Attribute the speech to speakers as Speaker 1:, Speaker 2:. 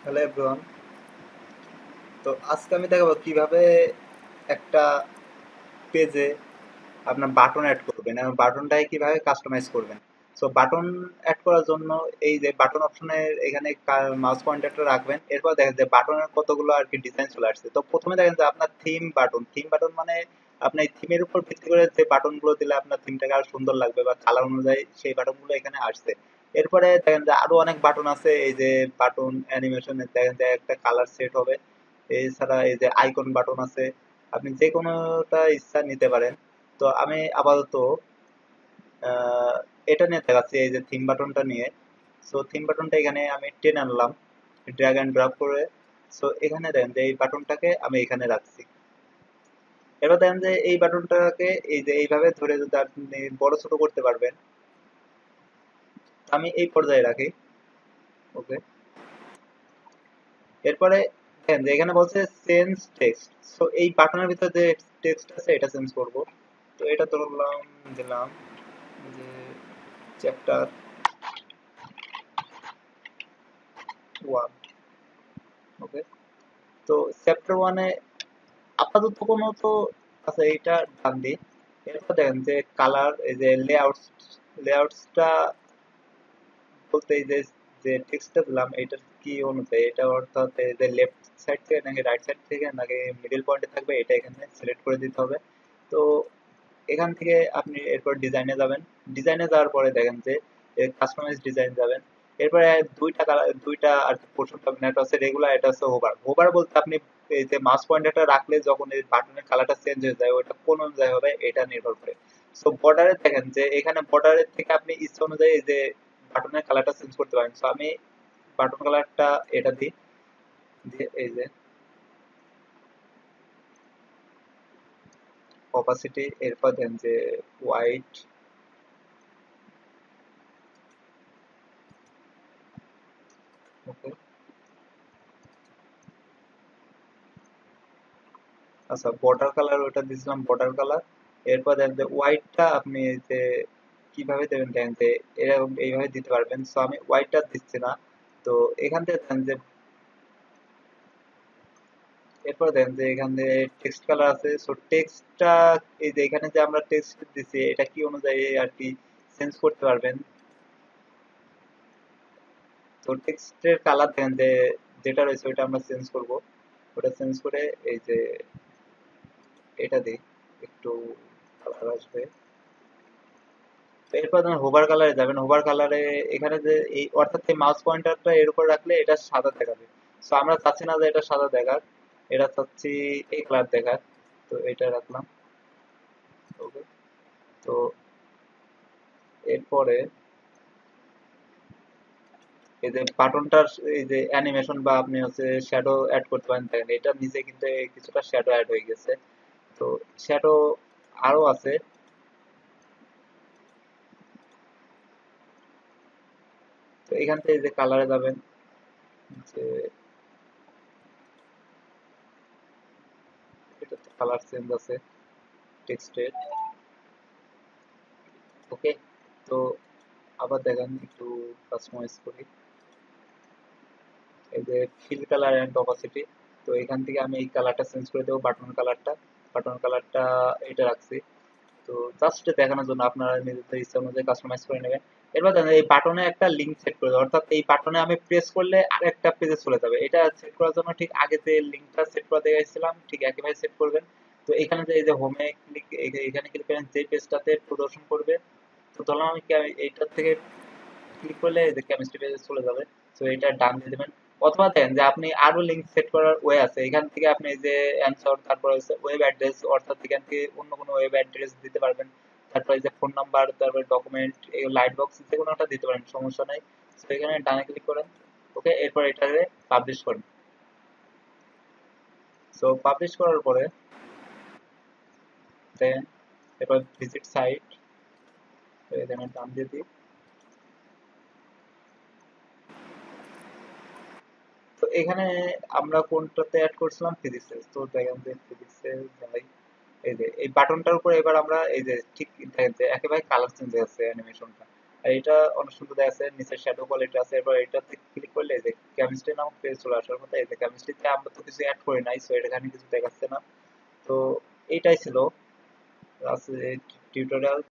Speaker 1: Hello everyone. তো আজকে আমি দেখাবো কিভাবে একটা পেজে আপনার বাটন অ্যাড করবেন এবং বাটনটাকে কিভাবে কাস্টমাইজ করবেন। সো বাটন অ্যাড করার জন্য এই যে বাটন অপশনের এখানে মাউস পয়েন্টারটা রাখবেন, এরপর দেখেন যে বাটনের কতগুলো আর কি ডিজাইন চলে আসছে। তো প্রথমে দেখেন যে আপনার থিম বাটন মানে আপনার থিমের উপর ভিত্তি করে যে বাটনগুলো দিলে আপনার থিমটাকে আরো সুন্দর লাগবে বা কালার অনুযায়ী সেই বাটনগুলো এখানে আসছে। এরপরে দেখেন যে আরো অনেক বাটন আছে, এই যে বাটন অ্যানিমেশনে দেখেন যে একটা কালার সেট হবে। এছাড়া এই যে আইকন বাটন আছে, আপনি যে কোনোটা ইচ্ছা নিতে পারেন। তো আমি আপাতত আহ, এটা নিয়ে দেখাচ্ছি, এই যে থিম বাটনটা নিয়ে। সো থিম বাটনটা এখানে আমি টেনে আনলাম ড্র্যাগ অ্যান্ড ড্রপ করে। সো এখানে দেন যে এই বাটনটাকে আমি এখানে রাখছি। এবার দেখেন যে এই বাটনটাকে এই যে এইভাবে ধরে যদি আপনি বড় ছোট করতে পারবেন। আমি এই পর্যায়ে রাখি। ওকে। এরপরে দেখেন যে এখানে বলছে চেঞ্জ টেক্সট। সো এই বাটনের ভিতরে যে টেক্সট আছে এটা চেঞ্জ করব। তো এটা ধরলাম, দিলাম যে চ্যাপ্টার 1। ওকে। তো চ্যাপ্টার 1-এ আপাতত কোনো তো আচ্ছা এইটা ডান দিই। এরপর দেখেন যে কালার, এই যে লেআউটসটা বলতে এই যে যে টেক্সটটা দিলাম এটার কি অনুযায়ী, এটা অর্থাৎ এই যে লেফট সাইড থেকে নাকি রাইট সাইড থেকে নাকি মিডল পয়েন্টে থাকবে এটা এখানে সিলেক্ট করে দিতে হবে। তো এখান থেকে আপনি এরপর ডিজাইনে যাবেন। ডিজাইনে যাওয়ার পরে দেখেন যে কাস্টমাইজ ডিজাইন যাবেন। এরপরে দুইটা আর কি পোর্শন পাবেন, একটা হচ্ছে রেগুলার, এটা হচ্ছে হোভার। হোভার বলতে আপনি এই যে মাউস পয়েন্টারটা রাখলে যখন এই বাটনের কালারটা চেঞ্জ হয়ে যায় ওটা কোন অনুযায়ী হবে এটা নির্ভর করে। সো বর্ডারে দেখেন যে এখানে বর্ডারের থেকে আপনি ইচ্ছা অনুযায়ী এই যে বাটনের কালারটা চেঞ্জ করতে পারেন। সো আমি বাটন কালারটা এটা দিই, দিয়ে এই যে অপাসিটি, এরপর দেন যে হোয়াইট। ওকে। আচ্ছা, বর্ডার কালার ওটা দিয়েছিলাম বর্ডার কালার। এরপর দেন যে হোয়াইটটা আপনি এই যে কিভাবে দেবেন দেন যে এরকম এইভাবে দিতে পারবেন। সো আমি হোয়াইটটা দিচ্ছি না। তো এখান থেকে দেন যে এরপর দেন যে এখানে টেক্সট কালার আছে। সো টেক্সটটা এই যে এখানে যে আমরা টেক্সট দিছি এটা কি অনুযায়ী আর কি চেঞ্জ করতে পারবেন। তো টেক্সটের কালার দেন যে যেটা রয়েছে ওইটা আমরা চেঞ্জ করব। ওটা চেঞ্জ করে এই যে এটা দিই, একটু কালার আসবে। তো এরপর ধরুন হোভার কালারে যাবেন। হোভার কালারে এখানে যে এই অর্থাৎ এই মাউস পয়েন্টারটা এর উপর রাখলে এটা সাদা দেখাবে। সো আমরা চাচ্ছি না যে এটা সাদা দেখাক, এটা চাচ্ছি এই কালার দেখাক। তো এটা রাখলাম। ওকে। তো এরপরে এই যে বাটনটার এই যে অ্যানিমেশন বা আপনি হচ্ছে শ্যাডো অ্যাড করতে পারেন, দেখেন এটার নিচে কিন্তু এই কিছুটা শ্যাডো অ্যাড হয়ে গেছে। তো শ্যাডো আরো আছে। তো এখান থেকে যে কালারে যাবেন, যে এটাতে কালার চেঞ্জ আছে টেক্সটের। ওকে। তো আবার দেখেন একটু কাস্টমাইজ করি, এই যে ফিল কালার এন্ড অপাসিটি। তো এখান থেকে আমি এই কালারটা চেঞ্জ করে দেবো, বাটন কালারটা এটা রাখছি। তো জাস্ট দেখানোর জন্য আপনারা নিজেদের ইচ্ছা অনুযায়ী কাস্টমাইজ করে নেবেন। এরপর দেখেন এই বাটনে একটা লিঙ্ক সেট করে দেবো, অর্থাৎ এই বাটনে আমি প্রেস করলে আরেকটা পেজে চলে যাবে। এটা সেট করার জন্য ঠিক আগে যে লিঙ্কটা সেট করে দেখাইছিলাম ঠিক একইভাবে সেট করবেন। তো এখানে যে এই যে হোমে ক্লিক, এখানে ক্লিক করেন যে পেজটাতে প্রদর্শন করবে। তো ধরলাম আমি এইটার থেকে ক্লিক করলে এই যে কেমিস্ট্রি পেজে চলে যাবে। তো এটা ডান দিয়ে দেবেন। অথবা দেন যে আপনি আরো লিঙ্ক সেট করার ওয়ে আছে, এখান থেকে আপনি এই যে অ্যান্সার, তারপর হচ্ছে ওয়েব অ্যাড্রেস, অর্থাৎ এখান থেকে অন্য কোনো ওয়েব অ্যাড্রেস দিতে পারবেন। তারপর এই যে ফোন নাম্বার, তারপরে ডকুমেন্ট, এই লাইট বক্স যে কোনো একটা দিতে পারেন, সমস্যা নাই। তো এখানে ডানে ক্লিক করেন। ওকে। এরপর এটাকে পাবলিশ করেন। সো পাবলিশ করার পরে দেন এরপর ভিজিট সাইট, এখানে ডান দিয়ে দিই। তো এখানে আমরা কোনটাতে অ্যাড করছিলাম, ফিজিক্সে। তো দেখেন যে ফিজিক্সে যাই, এই যে এই বাটনটার উপর এবার আমরা এই যে ঠিক দেখেন যে একেবারে কালার চেঞ্জ হয়ে যাচ্ছে অ্যানিমেশনটা। আর এটা অনেক সুন্দর দেখাচ্ছে, নিচে শ্যাডো কোয়ালিটি আছে। এবার এটাতে ক্লিক করলে এই যে কেমিস্ট্রি নামক পেজ চলে আসার কথা। এই যে কেমিস্ট্রিতে আমরা তো কিছু অ্যাড করি নাই, সো এটা এখানে কিছু দেখাচ্ছে না। তো এইটাই ছিল টিউটোরিয়াল।